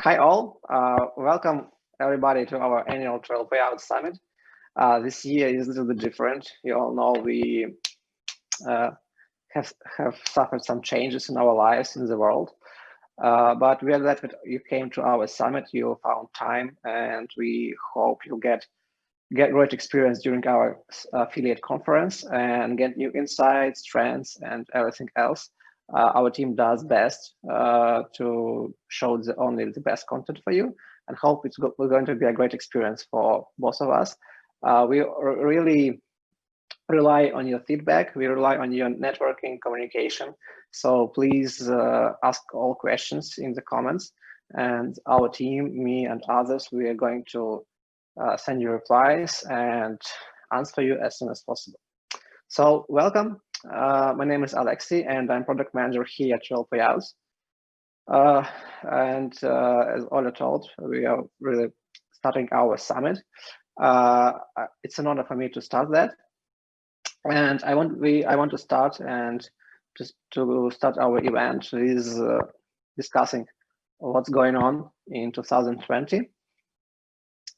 Hi all, welcome everybody to our annual Trail Payout Summit. This year is a little bit different. You all know we have suffered some changes in our lives in the world, but we are glad that you came to our summit, you found time, and we hope you'll get great experience during our affiliate conference and get new insights, trends, and everything else. Our team does best to show only the best content for you, and hope it's going to be a great experience for both of us. We really rely on your feedback. We rely on your networking communication. So please ask all questions in the comments, and our team, me and others, we are going to send you replies and answer you as soon as possible. So welcome. My name is Alexei, and I'm product manager here at Trail Payouts. As Ola told, we are really starting our summit. It's an honor for me to start that, and I want to start and just to start our event is discussing what's going on in 2020,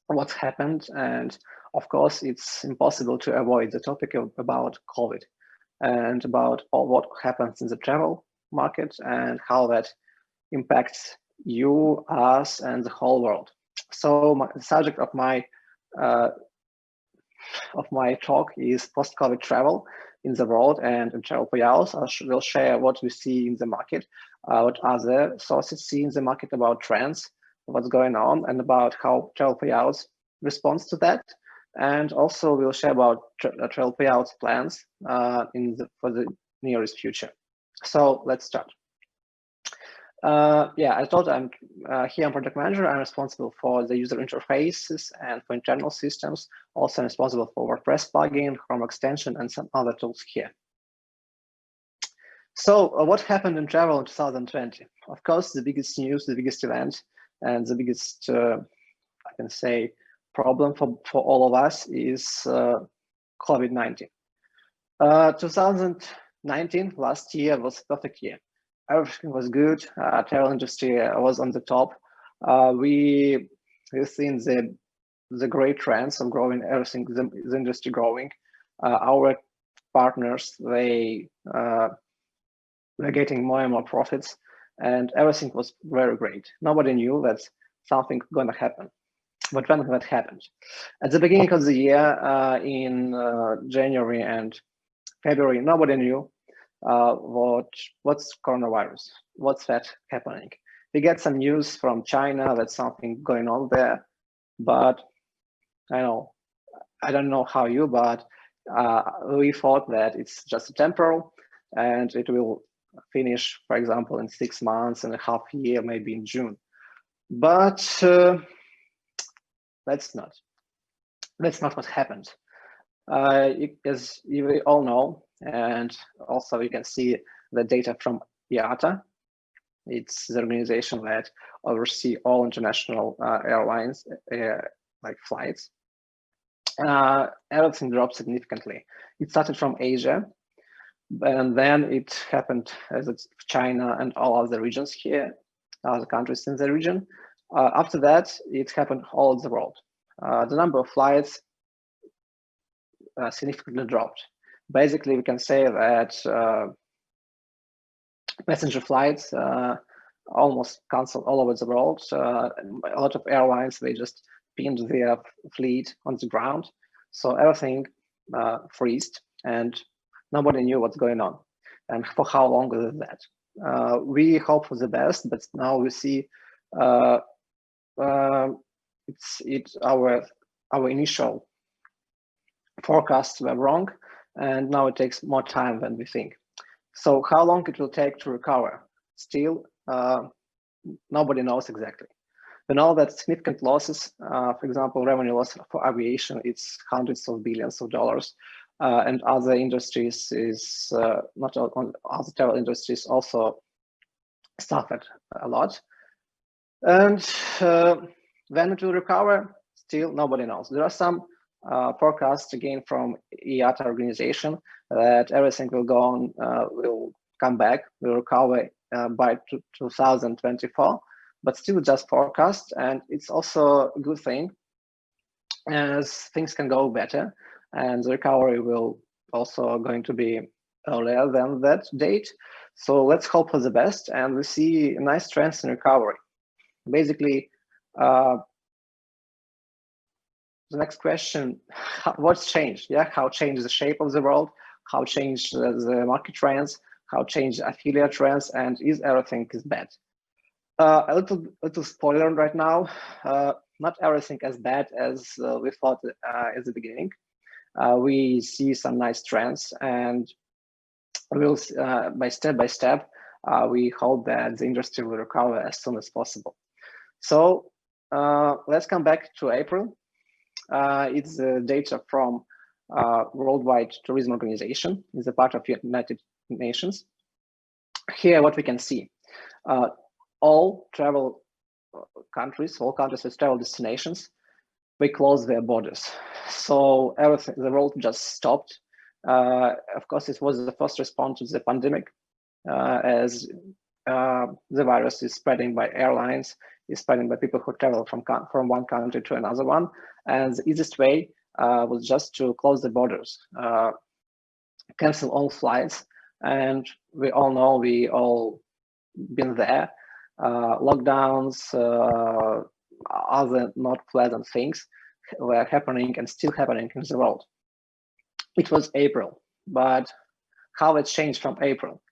what's happened, and of course it's impossible to avoid the topic about COVID and about what happens in the travel market and how that impacts you, us, and the whole world. So the subject of my talk is post-COVID travel in the world, and in Travel Payouts I will share what we see in the market, what other sources see in the market about trends, what's going on, and about how Travel Payouts responds to that. And also we'll share about Travel Payouts plans for the nearest future. So let's start. I thought I'm here. I'm product manager. I'm responsible for the user interfaces and for internal systems. Also responsible for WordPress plugin, Chrome extension, and some other tools here. So what happened in travel in 2020? Of course, the biggest news, the biggest event, and the biggest, I can say, problem for all of us is COVID-19. 2019, last year, was a perfect year. Everything was good. Travel industry was on the top. We've seen the great trends of growing everything, the industry growing. Our partners, they're getting more and more profits, and everything was very great. Nobody knew that something going to happen. But when that happened, at the beginning of the year, in January and February, nobody knew what's coronavirus, what's that happening. We get some news from China that something going on there, but I don't know how you, but we thought that it's just temporal and it will finish, for example, in 6 months and a half year, maybe in June. But that's not what happened. As you all know, and also you can see the data from IATA. It's the organization that oversees all international airlines, like flights. Everything dropped significantly. It started from Asia, and then it happened as it's China and all other regions here, other countries in the region. After that, it happened all over the world. The number of flights significantly dropped. Basically, we can say that passenger flights almost canceled all over the world. A lot of airlines, they just pinned their fleet on the ground. So everything freezed, and nobody knew what's going on and for how long is that. We hope for the best, but now we see our initial forecasts were wrong, and now it takes more time than we think. So how long it will take to recover? Still, nobody knows exactly. We know that significant losses, for example, revenue loss for aviation, it's hundreds of billions of dollars, and other industries is not on other travel industries also suffered a lot. And when it will recover, still nobody knows. There are some forecasts again from IATA organization that everything will go on, will come back, will recover by 2024. but still just forecast, and it's also a good thing as things can go better, and the recovery will also going to be earlier than that date. So let's hope for the best, and we see nice trends in recovery. Basically, the next question, what's changed? Yeah, how changed the shape of the world? How changed the market trends? How changed affiliate trends? And is everything is bad? A little spoiler right now. Not everything as bad as we thought at the beginning. We see some nice trends, and we'll by step, we hope that the industry will recover as soon as possible. So let's come back to April. It's the data from Worldwide Tourism Organization. It's a part of United Nations. Here, what we can see, all travel countries, all countries with travel destinations, they closed their borders. So everything, the world just stopped. Of course, it was the first response to the pandemic, as the virus is spreading by airlines, is spreading by people who travel from one country to another one. And the easiest way was just to close the borders, cancel all flights. And we all know, we all been there. Lockdowns, other not pleasant things were happening and still happening in the world. It was April, but how it changed from April?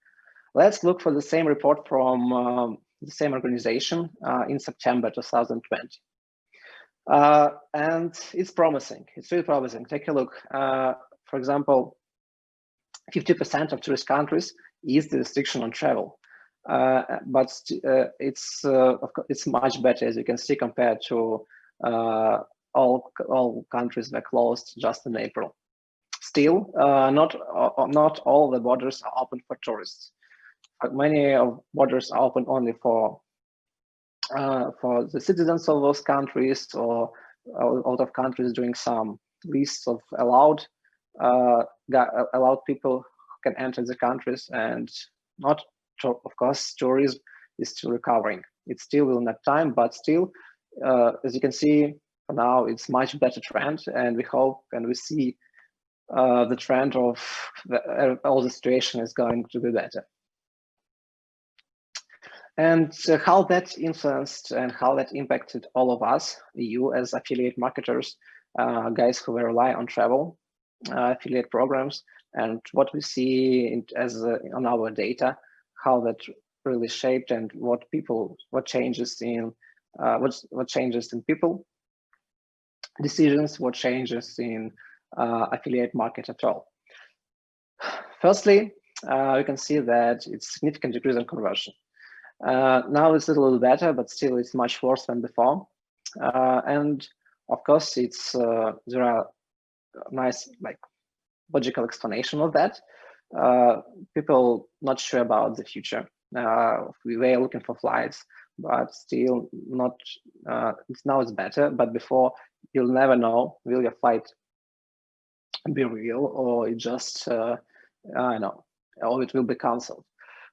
Let's look for the same report from the same organization in September 2020. And it's promising. It's really promising. Take a look. For example, 50% of tourist countries eased the restriction on travel. But it's much better, as you can see, compared to all countries were closed just in April. Still, not all the borders are open for tourists. Many of borders are open only for the citizens of those countries, or out of countries doing some lists of allowed people who can enter the countries, and not. Of course, tourism is still recovering. It still will need time, but still, as you can see, for now, it's much better trend, and we hope and we see the trend of all the situation is going to be better. And how that influenced and how that impacted all of us, you as affiliate marketers, guys who rely on travel, affiliate programs, and what we see on our data, how that really shaped, and what changes in people decisions, what changes in affiliate market at all. Firstly, we can see that it's significant decrease in conversion. Now it's a little better, but still it's much worse than before. And of course, there are nice logical explanation of that. People not sure about the future. We were looking for flights, but still not. Now it's better, but before, you'll never know, will your flight be real, or it just I know, or it will be cancelled.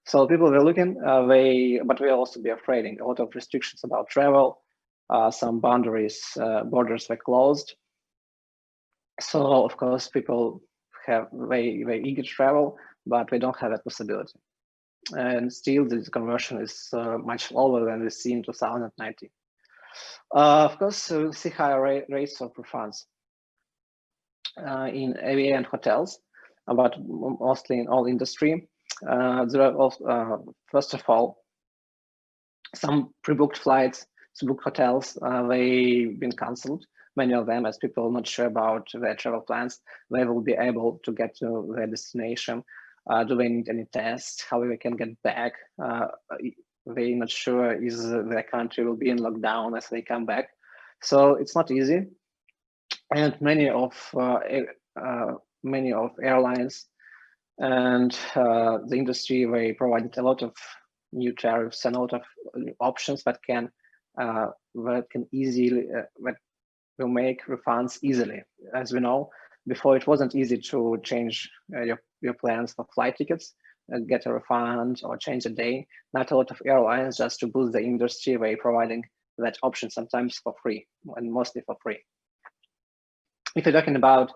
So people were looking, but we also be afraid. A lot of restrictions about travel, some borders were closed. So of course, people have very eager to travel, but we don't have that possibility. And still, the conversion is much lower than we see in 2019. Of course, we'll see higher rates of refunds in AVA and hotels, but mostly in all industry. There are also, first of all, some pre-booked flights, booked hotels, they've been cancelled. Many of them, as people are not sure about their travel plans, they will be able to get to their destination. Do they need any tests? How they can get back? They're not sure is their country will be in lockdown as they come back. So it's not easy. And many of airlines and the industry, they provided a lot of new tariffs and a lot of options that can easily that will make refunds easily. As we know, before it wasn't easy to change your plans for flight tickets. get a refund or change a day. Not a lot of airlines, just to boost the industry, by providing that option sometimes for free and mostly for free. If you're talking about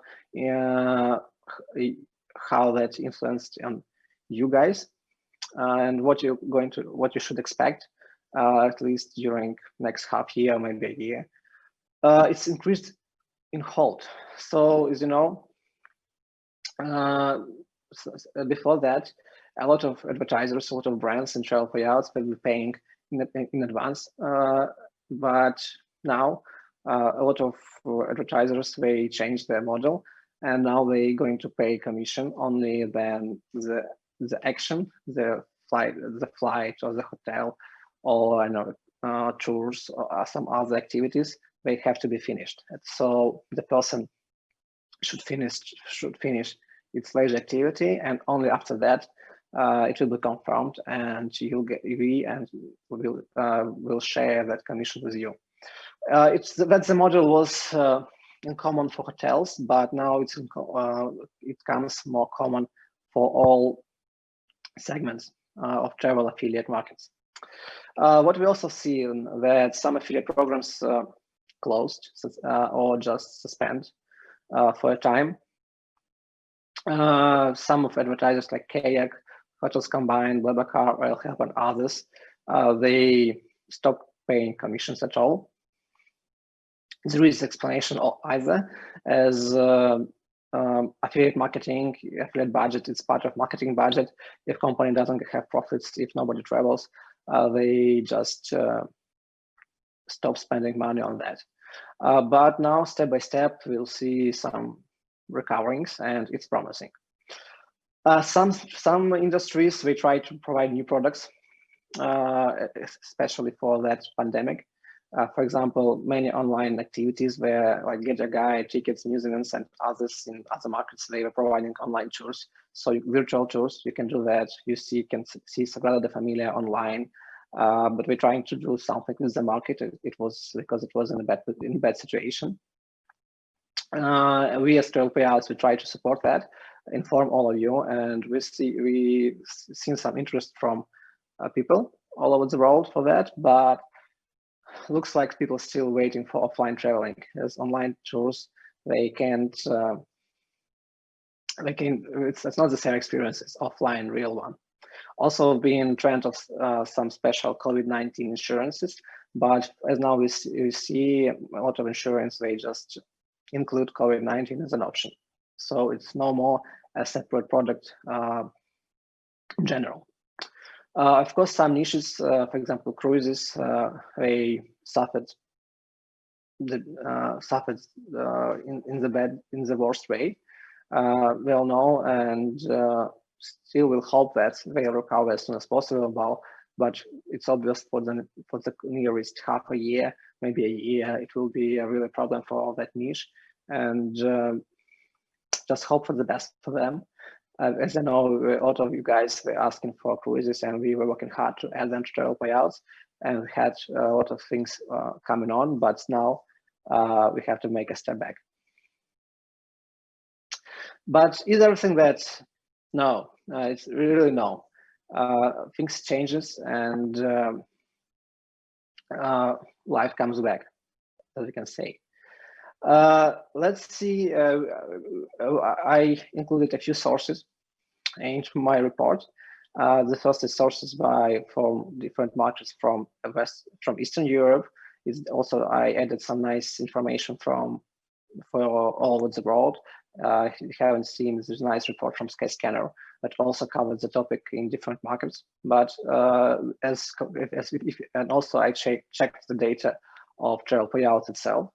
how that influenced on you guys and what you should expect, at least during next half year, maybe a year, it's increased in hold. So as you know, before that, a lot of advertisers, a lot of brands and travel payouts will be paying in advance. But now a lot of advertisers, they changed their model, and now they're going to pay commission only then the action, the flight or the hotel, or tours or some other activities, they have to be finished. So the person should finish its leisure activity, and only after that it will be confirmed, and we'll share that commission with you. That the model was in common for hotels, but now it comes more common for all segments of travel affiliate markets. What we also see that some affiliate programs closed or just suspend for a time. Some of advertisers like Kayak, Hotels Combined, BlaBlaCar, Royal Help, and others, they stopped paying commissions at all. There is explanation either as affiliate marketing, affiliate budget, it's part of marketing budget. If company doesn't have profits, if nobody travels, they just stop spending money on that. But now, step by step, we'll see some recoverings, and it's promising. Some industries, we try to provide new products, especially for that pandemic. For example, many online activities where like Get a Guide, Tickets, New Zealand, and others in other markets, they were providing online tours. So virtual tours, you can do that. You can see Sagrada de Familia online. But we're trying to do something with the market. It was because it was in a bad situation. We as Travel Payouts, we try to support that, inform all of you, and we've seen some interest from people all over the world for that, but looks like people still waiting for offline traveling. As online tours, it's not the same experience as offline real one. Also being trend of some special COVID-19 insurances, but as now we see a lot of insurance, they just include COVID-19 as an option. So it's no more a separate product in general. Of course, some niches, for example, cruises, they suffered in the worst way. We all know, and still will hope that they recover as soon as possible. But it's obvious for the nearest half a year, maybe a year, it will be a real problem for all that niche, and just hope for the best for them. As I know, a lot of you guys were asking for cruises, and we were working hard to add them to Travel Payouts, and we had a lot of things coming on, but now we have to make a step back. But is everything that? No, it's really no. Things changes, and life comes back, as we can say. Let's see, I included a few sources into my report. The first is sources from different markets from Eastern Europe. Also, I added some nice information for all over the world. If you haven't seen, there's a nice report from Skyscanner that also covers the topic in different markets. But and also I checked the data of Travel Payouts itself,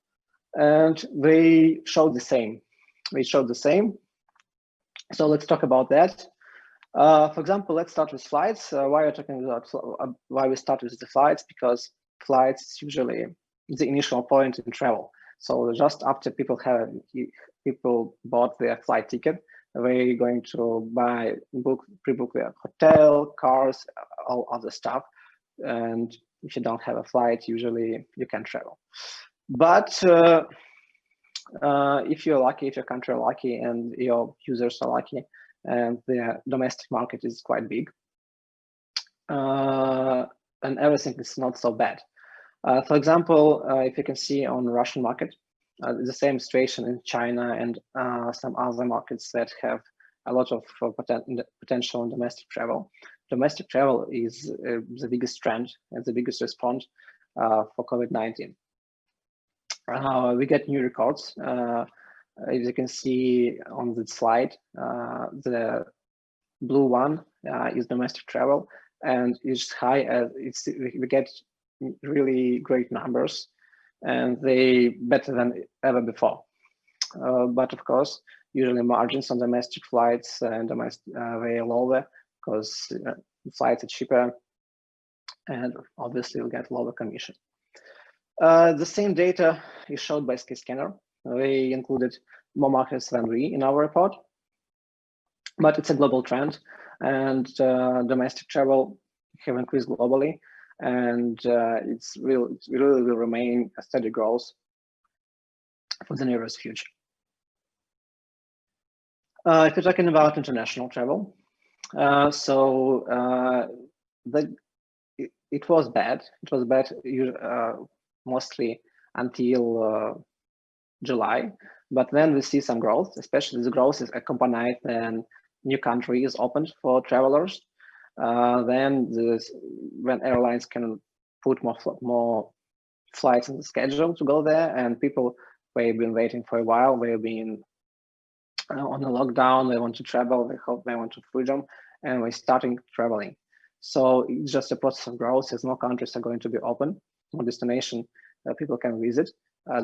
and they showed the same. So let's talk about that. For example, let's start with flights. Why we start with the flights? Because flights is usually the initial point in travel. So just after people bought their flight ticket, they're going to pre-book their hotel, cars, all other stuff. And if you don't have a flight, usually you can travel. But if you're lucky, if your country are lucky, and your users are lucky, and the domestic market is quite big, and everything is not so bad. For example, if you can see on the Russian market, the same situation in China and some other markets that have a lot of potential in domestic travel. Domestic travel is the biggest trend and the biggest response for COVID-19. We get new records. As you can see on the slide, the blue one is domestic travel, and it's high as we get really great numbers, and they better than ever before. But of course, usually margins on domestic flights and domestic very lower because flights are cheaper, and obviously we get lower commission. The same data is showed by Skyscanner. They included more markets than we in our report, but it's a global trend, and domestic travel have increased globally, and it really will remain a steady growth for the nearest future. If you're talking about international travel, it was bad. It was bad mostly until July, but then we see some growth. Especially the growth is accompanied when new countries opened for travelers. Then when airlines can put more flights in the schedule to go there, and people they've been waiting for a while. They've been on a lockdown. They want to travel. They hope they want to freedom, and we're starting traveling. So it's just a process of growth. As more countries are going to be open, more destination people can visit,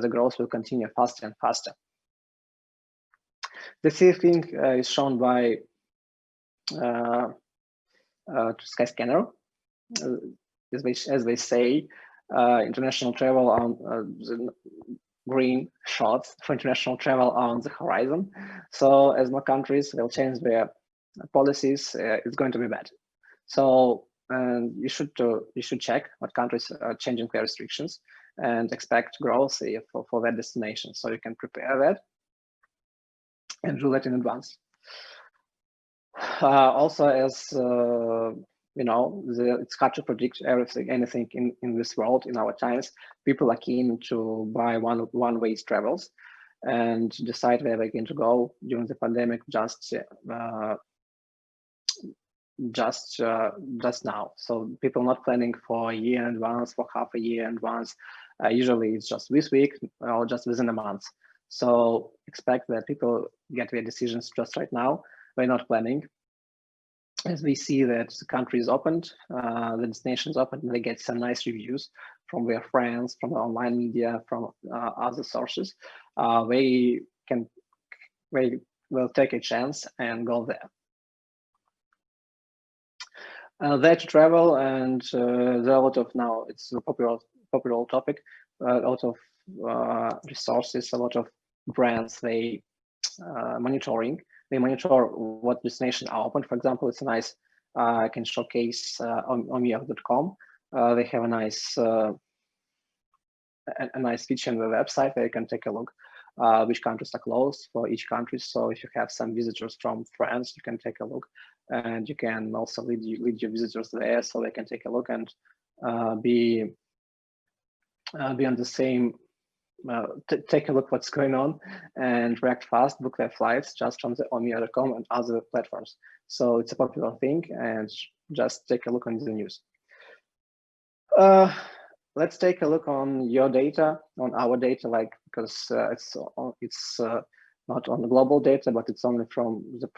the growth will continue faster and faster. The same thing is shown by Skyscanner. As they say, international travel on the green shots for international travel on the horizon. So as more countries will change their policies, it's going to be bad. So you should check what countries are changing their restrictions and expect growth for that destination. So you can prepare that and do that in advance. Also, as it's hard to predict anything in this world in our times. People are keen to buy one-way travels and decide where they're going to go during the pandemic just now. So people not planning for a year in advance, for half a year in advance. Usually it's just this week or just within a month. So expect that people get their decisions just right now. We're not planning. As we see that the country is opened, the destination is open, they get some nice reviews from their friends, from the online media, from other sources. They will take a chance and go there. There to travel, and there are a lot of now. It's a popular topic. A lot of resources, a lot of brands. They monitoring. They monitor what destinations are open. For example, it's a nice. I can showcase on omio.com. They have a nice feature on the website where you can take a look which countries are closed for each country. So if you have some visitors from France, you can take a look, and you can also lead your visitors there so they can take a look and be on the same. Take a look what's going on and react fast, book their flights just from the omio.com and other platforms. So it's a popular thing, and just take a look on the news. Let's take a look on your data, on our data, because it's not on the global data, but it's only from the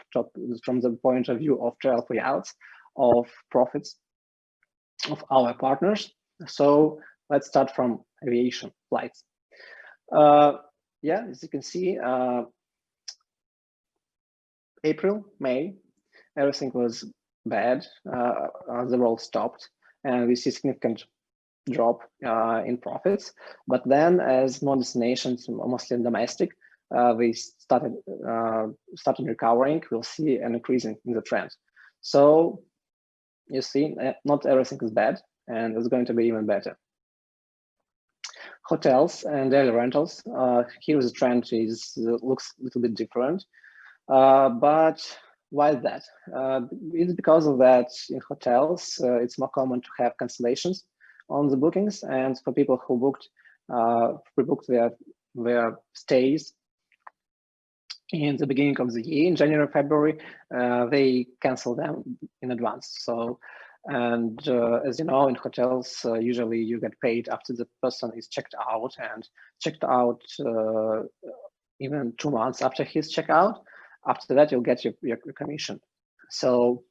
point of view of travel payouts, of profits of our partners. So let's start from aviation flights. As you can see, April, May, everything was bad. The world stopped, and we see significant drop in profits. But then, as more destinations, mostly domestic, we started recovering. We'll see an increase in the trend. So you see, not everything is bad, and it's going to be even better. Hotels and daily rentals. Here the trend looks a little bit different, but Why is that? It's because of that in hotels, it's more common to have cancellations on the bookings, and for people who pre-booked their stays in the beginning of the year, in January, February, they cancel them in advance. So, and as you know, in hotels, usually you get paid after the person is checked out, and checked out even 2 months after his checkout. After that, you'll get your commission. So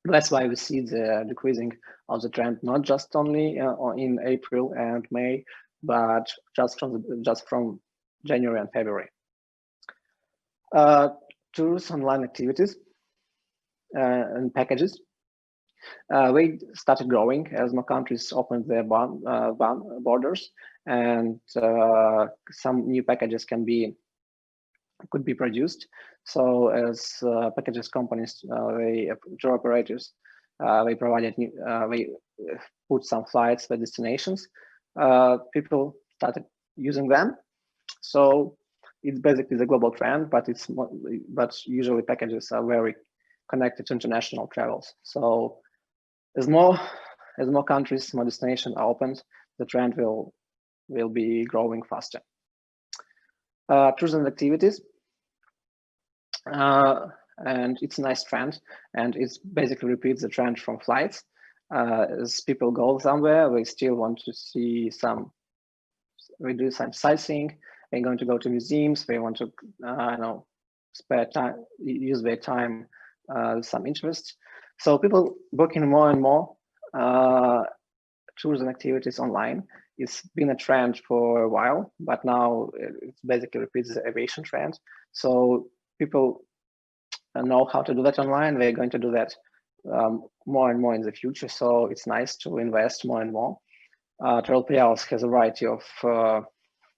that's why we see the decreasing of the trend, not just only in April and May, but just from January and February. Tours, online activities, and packages. They started growing as more countries opened their borders, and some new packages could be produced. So as packages companies, tour operators, they provided they put some flights for destinations. People started using them. So it's basically the global trend, but usually packages are very connected to international travels. So as more countries, more destinations are opened, the trend will be growing faster. Tourism activities, and it's a nice trend, and it basically repeats the trend from flights. As people go somewhere, they still want to see we do some sightseeing. They're going to go to museums. They want to, spare time, use their time, some interest. So people booking more and more tourism activities online. It's been a trend for a while, but now it basically repeats the aviation trend. So people know how to do that online. They're going to do that more and more in the future. So it's nice to invest more and more. TravelPayouts has a variety of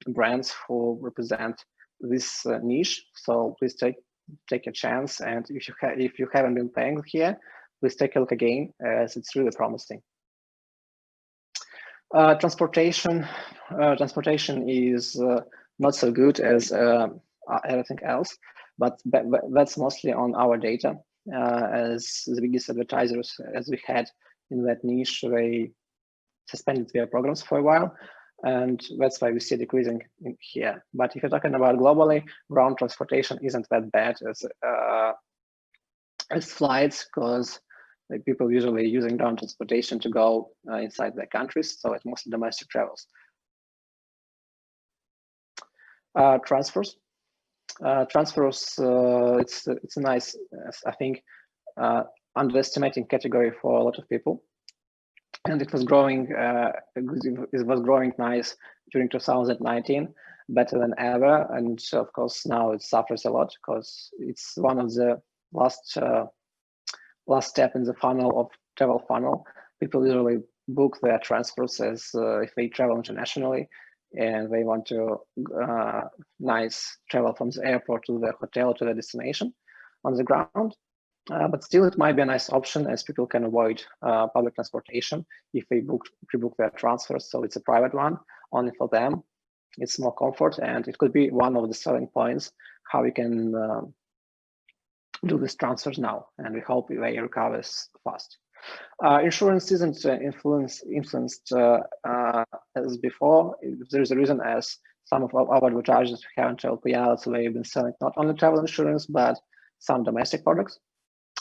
brands who represent this niche. So please take a chance, and if you haven't been paying here, please take a look again, as it's really promising. Transportation is not so good as everything else, but that's mostly on our data. As the biggest advertisers as we had in that niche, they suspended their programs for a while, and that's why we see decreasing in here. But if you're talking about globally, ground transportation isn't that bad as flights, because people usually using ground transportation to go inside their countries, so it's mostly domestic travels. Transfers. It's a nice, I think, underestimating category for a lot of people, and it was growing. It was growing nice during 2019, better than ever, and of course now it suffers a lot because it's one of the last step in the funnel of travel funnel. People usually book their transfers as if they travel internationally and they want to nice travel from the airport to the hotel to the destination on the ground. But still, it might be a nice option, as people can avoid public transportation if they pre-book their transfers. So it's a private one only for them. It's more comfort, and it could be one of the selling points how we can do these transfers now, and we hope they recover fast. Insurance isn't influenced as before. There's a reason, as some of our advertisers have on TravelPayouts, they've been selling not only travel insurance, but some domestic products,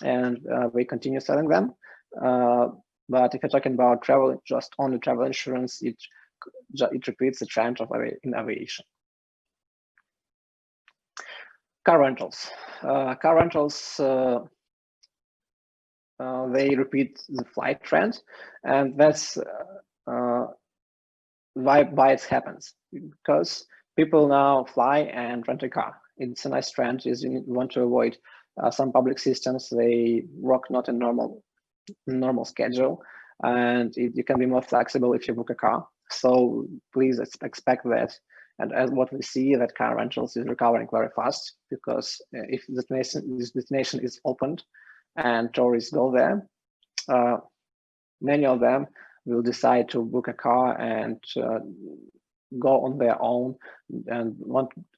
and we continue selling them. But if you're talking about travel, just only travel insurance, it repeats the trend in aviation. Car rentals. Car rentals, they repeat the flight trend, and that's why it happens, because people now fly and rent a car. It's a nice trend. Is you want to avoid some public systems, they work not a normal schedule, and you can be more flexible if you book a car. So please expect that. And as what we see, that car rentals is recovering very fast, because if this destination is opened and tourists go there, many of them will decide to book a car and go on their own, and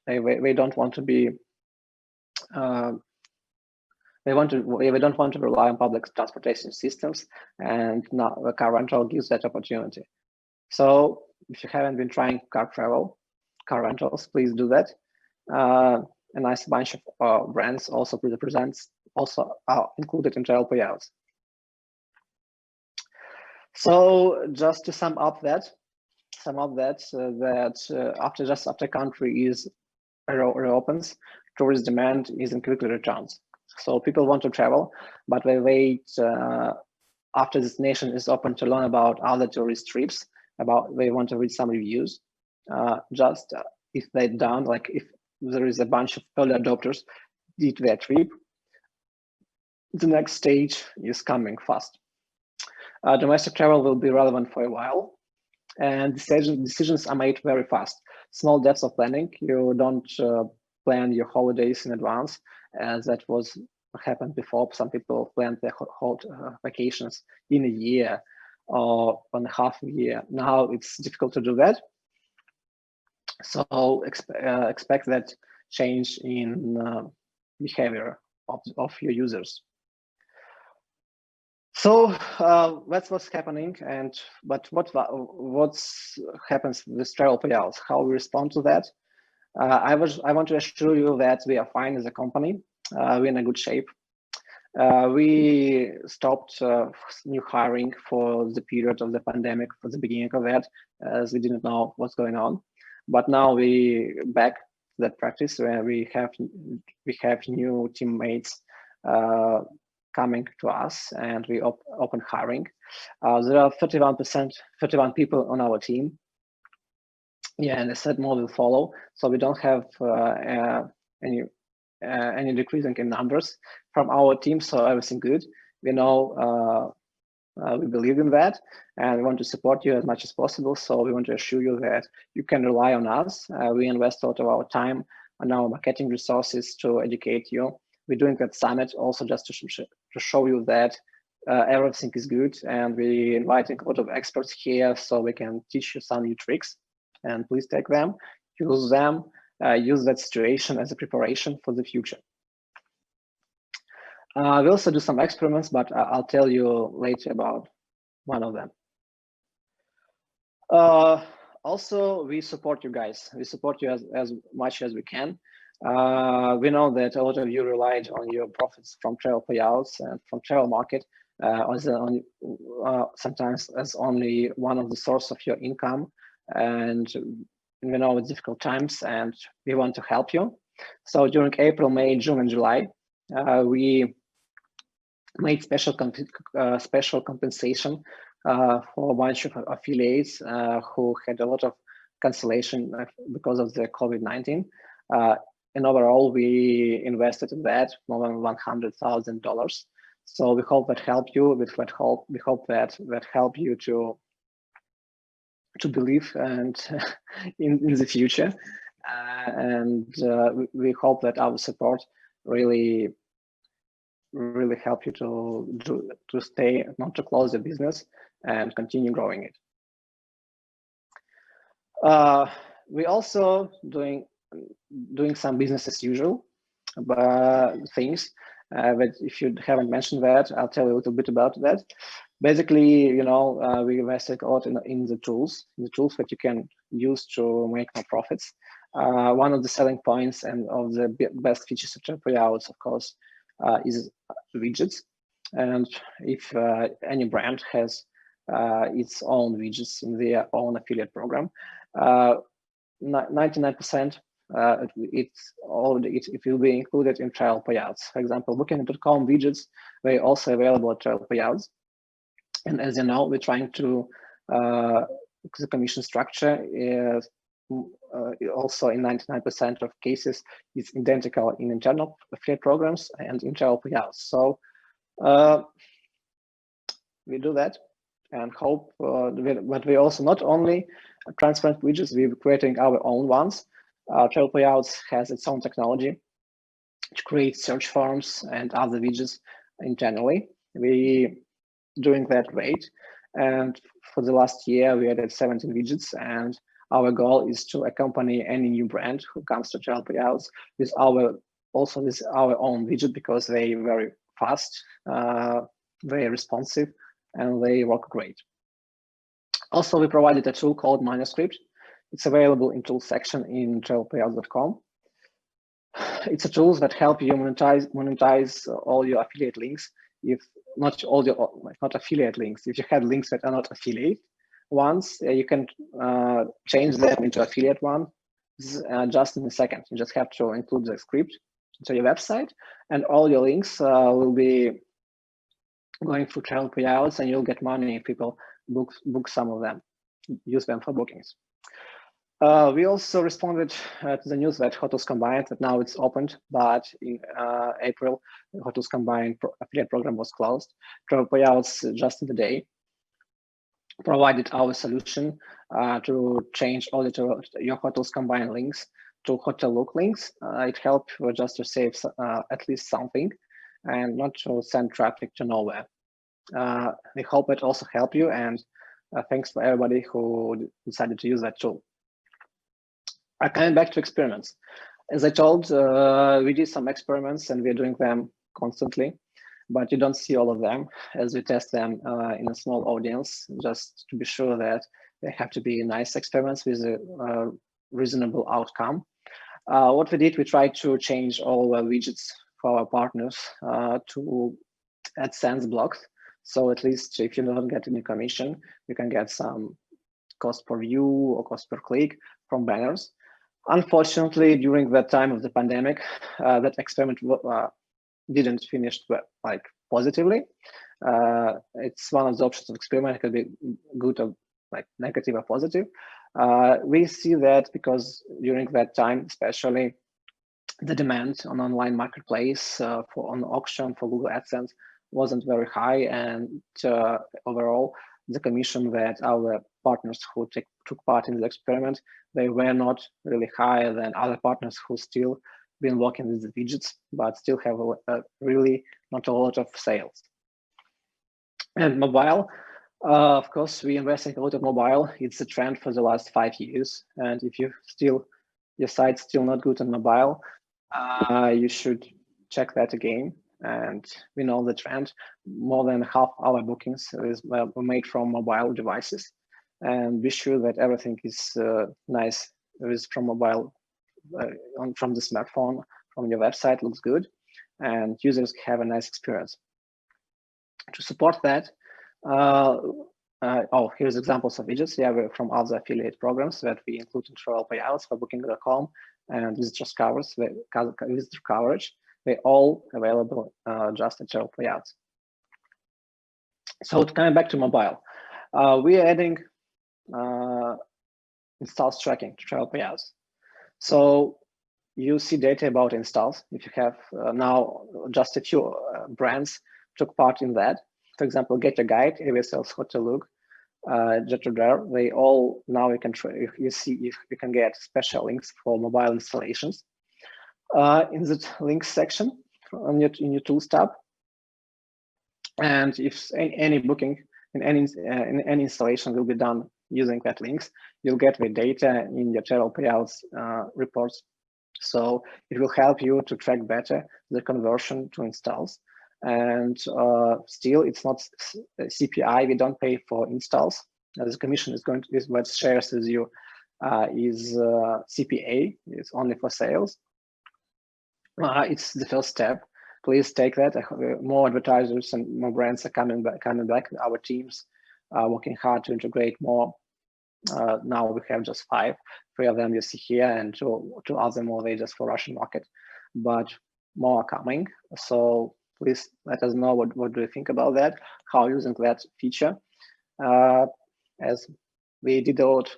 they don't want to be We don't want to rely on public transportation systems, and now the car rental gives that opportunity. So if you haven't been trying car rentals, please do that. A nice bunch of brands also are included in travel payouts. So just to sum up that after country reopens, tourist demand isn't quickly returns. So people want to travel, but they wait after this nation is open to learn about other tourist trips. They want to read some reviews. If they're done, like if there is a bunch of early adopters did their trip, the next stage is coming fast. Domestic travel will be relevant for a while, and decisions are made very fast. Small depths of planning. You don't plan your holidays in advance, as that was happened before. Some people planned their vacations in a year or on a half a year. Now it's difficult to do that. So expect that change in behavior of your users. So that's what's happening, but what happens with travel payouts? How we respond to that? I want to assure you that we are fine as a company. We're in a good shape. We stopped new hiring for the period of the pandemic, for the beginning of that, as we didn't know what's going on. But now we back to that practice where we have new teammates coming to us, and we open hiring. There are 31 people on our team. Yeah, and I said more will follow. So we don't have any decreasing in numbers from our team. So everything good. We know we believe in that, and we want to support you as much as possible. So we want to assure you that you can rely on us. We invest a lot of our time and our marketing resources to educate you. We're doing that summit also just to show you that everything is good, and we're inviting a lot of experts here so we can teach you some new tricks. And please take them, use that situation as a preparation for the future. We also do some experiments, but I'll tell you later about one of them. Also, we support you guys. We support you as much as we can. We know that a lot of you relied on your profits from travel payouts and from travel market sometimes as only one of the source of your income. And we know it's difficult times, and we want to help you. So during April, May, June, and July, we made special compensation for a bunch of affiliates who had a lot of cancellation because of the COVID-19. And overall, we invested in that more than $100,000. So we hope that helped you. We hope that help you to believe and in the future. We hope that our support really help you to stay, not to close the business, and continue growing it. We also doing some business as usual things. But if you haven't mentioned that, I'll tell you a little bit about that. Basically, we invested a lot in the tools that you can use to make more profits. One of the selling points and of the best features of travel payouts, of course, is widgets. And if any brand has its own widgets in their own affiliate program, 99% it will be included in trial payouts. For example, Booking.com widgets, they're also available at trial payouts. And as you know, we're trying to the commission structure is also in 99% of cases is identical in internal affiliate programs and in trial payouts. So we do that and hope, but we also not only transparent widgets, we're creating our own ones. Travel Payouts has its own technology to create search forms and other widgets internally. We doing that great, and for the last year we added 17 widgets, and our goal is to accompany any new brand who comes to Travel Payouts with our also with our own widget because they very fast, very responsive, and they work great. Also, we provided a tool called Manuscript. It's available in tools section in travelpayouts.com. It's a tools that help you monetize all your affiliate links. If not all your not affiliate links, if you had links that are not affiliate ones, you can change them into affiliate one just in a second. You just have to include the script into your website, and all your links will be going through travel payouts, and you'll get money if people book some of them, use them for bookings. We also responded to the news that Hotels Combined, that now it's opened, but in April, the Hotels Combined affiliate program was closed. Travel Payouts, just in the day, provided our solution to change all your Hotels Combined links to Hotel Look links. It helped just to save at least something and not to send traffic to nowhere. We hope it also helped you, and thanks for everybody who decided to use that tool. Coming back to experiments. As I told, we did some experiments and we're doing them constantly, but you don't see all of them as we test them in a small audience, just to be sure that they have to be nice experiments with a reasonable outcome. What we did, we tried to change all the widgets for our partners to AdSense blocks. So at least if you don't get any commission, you can get some cost per view or cost per click from banners. Unfortunately, during that time of the pandemic, that experiment didn't finish like positively. It's one of the options of experiment. It could be good or like negative or positive. We see that because during that time, especially, the demand on online marketplace on auction for Google AdSense wasn't very high, and overall, the commission that our partners who took part in the experiment, they were not really higher than other partners who still been working with the widgets, but still have really not a lot of sales. And mobile, of course, we investing a lot of mobile. It's a trend for the last 5 years, and if your site's still not good on mobile, you should check that again. And we know the trend. More than half our bookings were made from mobile devices, and be sure that everything is nice from mobile, from the smartphone, from your website looks good, and users have a nice experience. To support that, here's examples of widgets. Yeah, from other affiliate programs that we include in Travel Payouts for Booking.com and visitor coverage. They're all available just at Travel Payouts. So coming back to mobile, we are adding installs tracking to Travel Payouts. So you see data about installs. If you have now just a few brands took part in that. For example, Get Your Guide, AWSL's Hotelook, Jetrodare, they all now you see if you can get special links for mobile installations. In the links section in your tools tab, and if any booking in any installation will be done using that links, you'll get the data in your Travel Payouts reports. So it will help you to track better the conversion to installs. And still, it's not CPI. We don't pay for installs. The commission is what shares with you is CPA. It's only for sales. It's the first step. Please take that. More advertisers and more brands are coming back. Our teams are working hard to integrate more. Now we have just 5. 3 of them you see here, and two other more they just for Russian market, but more are coming. So please let us know what do you think about that, how using that feature, as we did a lot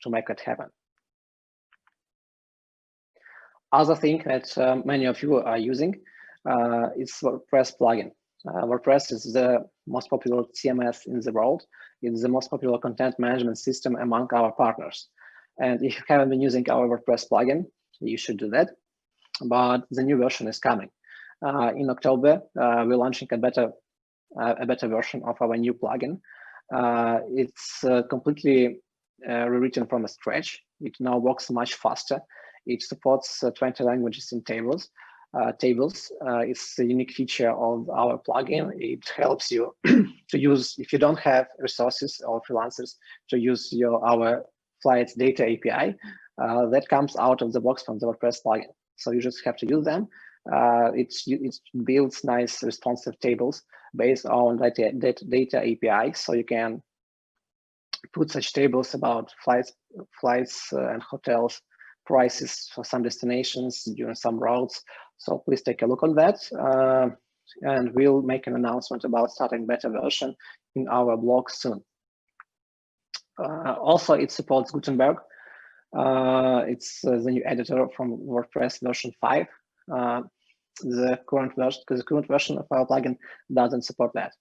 to make it happen. Other thing that many of you are using is WordPress plugin. WordPress is the most popular CMS in the world. It's the most popular content management system among our partners. And if you haven't been using our WordPress plugin, you should do that. But the new version is coming. In October, we're launching a better version of our new plugin. It's completely rewritten from scratch. It now works much faster. It supports 20 languages in tables. tables. It's a unique feature of our plugin. It helps you to use, if you don't have resources or freelancers, to use our flights data API that comes out of the box from the WordPress plugin. So you just have to use them. It builds nice responsive tables based on data API. So you can put such tables about flights and hotels, prices for some destinations during some routes. So please take a look on that. And we'll make an announcement about starting beta version in our blog soon. Also, it supports Gutenberg. It's the new editor from WordPress version 5. The current version of our plugin doesn't support that.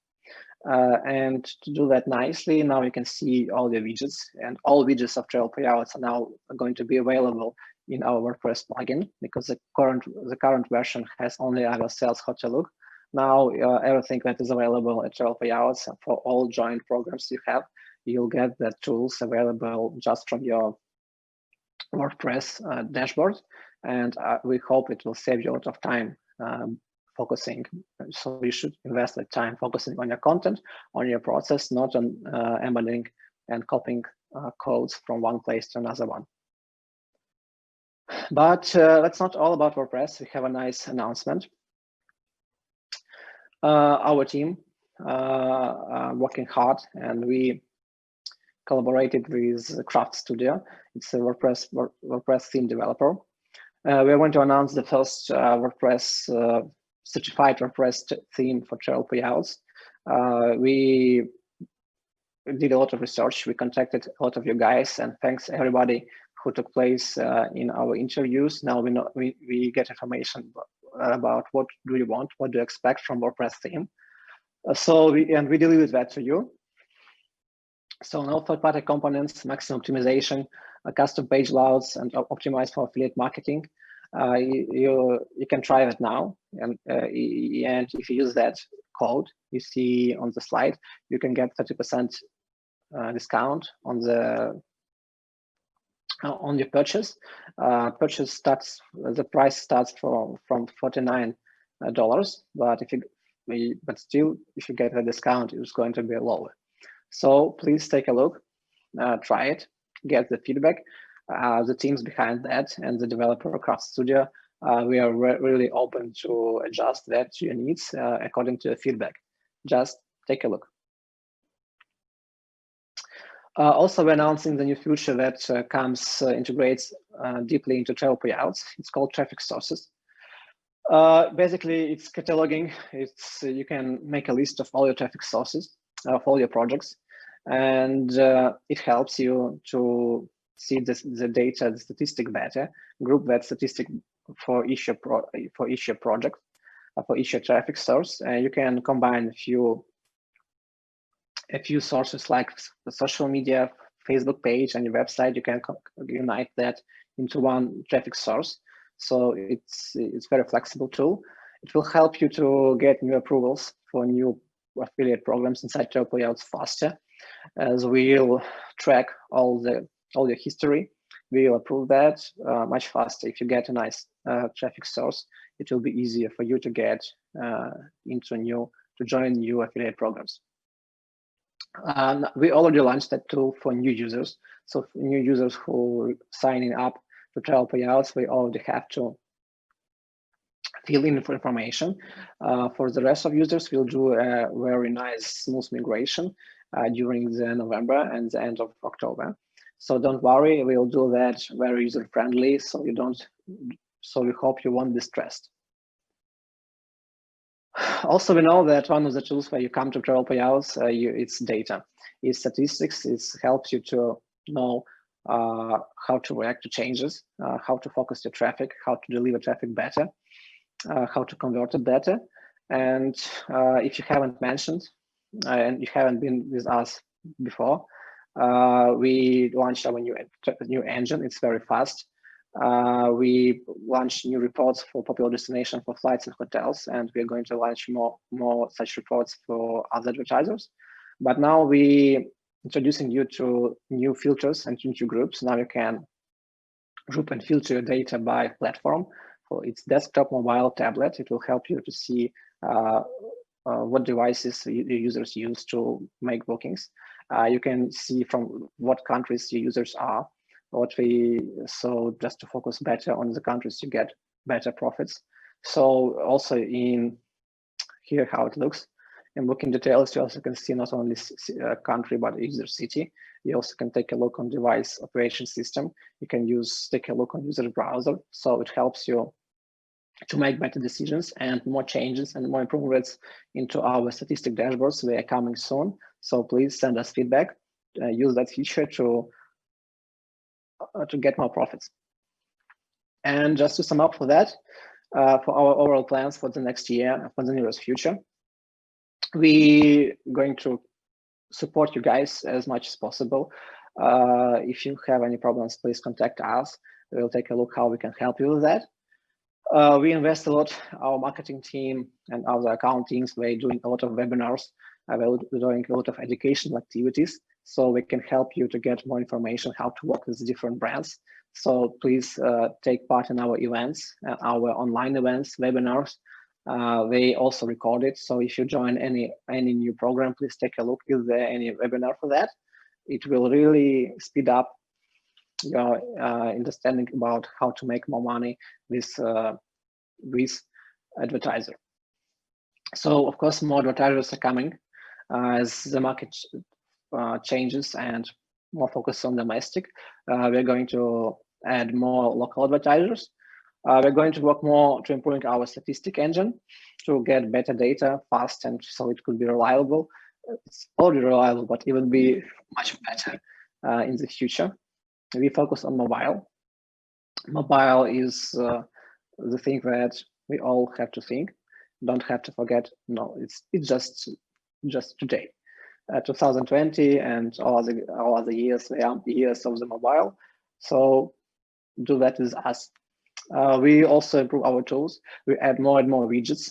And to do that nicely, now you can see all the widgets, and all widgets of travel payouts are now going to be available in our WordPress plugin, because the current version has only our sales Hotellook. Now everything that is available at travel payouts for all joint programs you have, you'll get the tools available just from your WordPress dashboard, and we hope it will save you a lot of time focusing. So you should invest that time focusing on your content, on your process, not on embedding and copying codes from one place to another one. But that's not all about WordPress. We have a nice announcement. Our team working hard, and we collaborated with Craft Studio. It's a WordPress theme developer. We are going to announce the first WordPress certified WordPress theme for travel payouts. We did a lot of research. We contacted a lot of you guys, and thanks everybody who took place in our interviews. Now we know we get information about what do you want, what do you expect from WordPress theme. So we delivered that to you. So no third-party components, maximum optimization, custom page layouts, and optimized for affiliate marketing. You can try that now, and if you use that code you see on the slide, you can get 30% discount on your purchase. The price starts from $49, but still, if you get a discount, it's going to be lower. So please take a look, try it, get the feedback. The teams behind that and the developer Craft Studio, we are really open to adjust that to your needs according to the feedback. Just take a look. Also, we're announcing the new feature that integrates deeply into travel payouts. It's called traffic sources. Basically, it's cataloging. You can make a list of all your traffic sources of all your projects, and it helps you to see the data, the statistic better, group that statistic for each project, for each traffic source. You can combine a few sources like the social media, Facebook page, and your website. You can unite that into one traffic source. So it's a very flexible tool. It will help you to get new approvals for new affiliate programs inside travel payouts faster, as we'll track all your history. We'll approve that much faster. If you get a nice traffic source, it will be easier for you to get to join new affiliate programs. We already launched that tool for new users. So for new users who signing up to travel payouts, we already have to fill in for information. For the rest of users, we'll do a very nice smooth migration during the November and the end of October. So don't worry, we'll do that very user-friendly, so we hope you won't be stressed. Also, we know that one of the tools where you come to travel payouts, it's data, it's statistics. It helps you to know how to react to changes, how to focus your traffic, how to deliver traffic better, how to convert it better. And if you haven't mentioned and you haven't been with us before, we launched our new engine. It's very fast. We launched new reports for popular destinations for flights and hotels, and we're going to launch more such reports for other advertisers. But now we introducing you to new filters and new groups. Now you can group and filter your data by platform. for its desktop, mobile, tablet. It will help you to see what devices your users use to make bookings. You can see from what countries your users are. So just to focus better on the countries, you get better profits. So also in here how it looks. In booking details, you also can see not only country, but user city. You also can take a look on device operation system. You can take a look on user browser. So it helps you to make better decisions, and more changes and more improvements into our statistic dashboards. They are coming soon. So please send us feedback. Use that feature to get more profits. And just to sum up for that, for our overall plans for the next year, for the nearest future, we're going to support you guys as much as possible. If you have any problems, please contact us. We'll take a look how we can help you with that. We invest a lot, our marketing team and our account teams, we're doing a lot of webinars, we're doing a lot of educational activities, so we can help you to get more information how to work with different brands. So please take part in our events, our online events, webinars. They also record it, so if you join any new program, please take a look. Is there any webinar for that? It will really speed up your understanding about how to make more money with advertiser. So of course, more advertisers are coming as the market changes and more focus on domestic. We're going to add more local advertisers. We're going to work more to improving our statistic engine to get better data fast, and so it could be reliable. It's already reliable, but it will be much better in the future. We focus on mobile. Mobile is the thing that we all have to think. Don't have to forget. No, it's just today, 2020, and all other years. They are the years of the mobile. So do that with us. We also improve our tools. We add more and more widgets.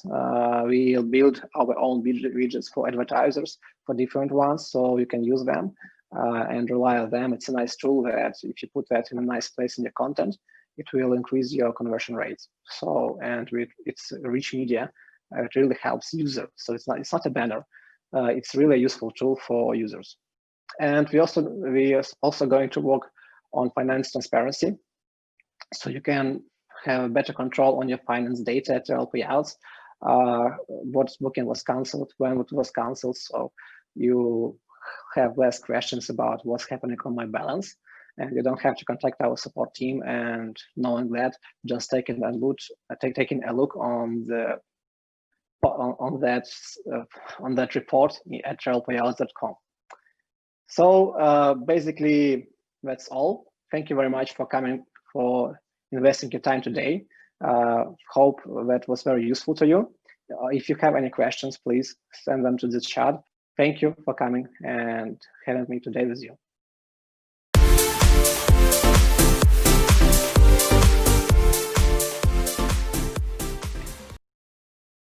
We'll build our own widgets for advertisers, for different ones, so you can use them and rely on them. It's a nice tool that if you put that in a nice place in your content, it will increase your conversion rates. So, and it's rich media. It really helps users. So it's not a banner. It's really a useful tool for users. And we are also going to work on finance transparency, so you can have better control on your finance data at RTL payouts. What booking was canceled, when it was canceled, so you have less questions about what's happening on my balance, and you don't have to contact our support team. And knowing that, just taking a look on that report at RTLpayouts.com. So basically, that's all. Thank you very much for coming, for investing your time today. Hope that was very useful to you. If you have any questions, please send them to the chat. Thank you for coming and having me today with you.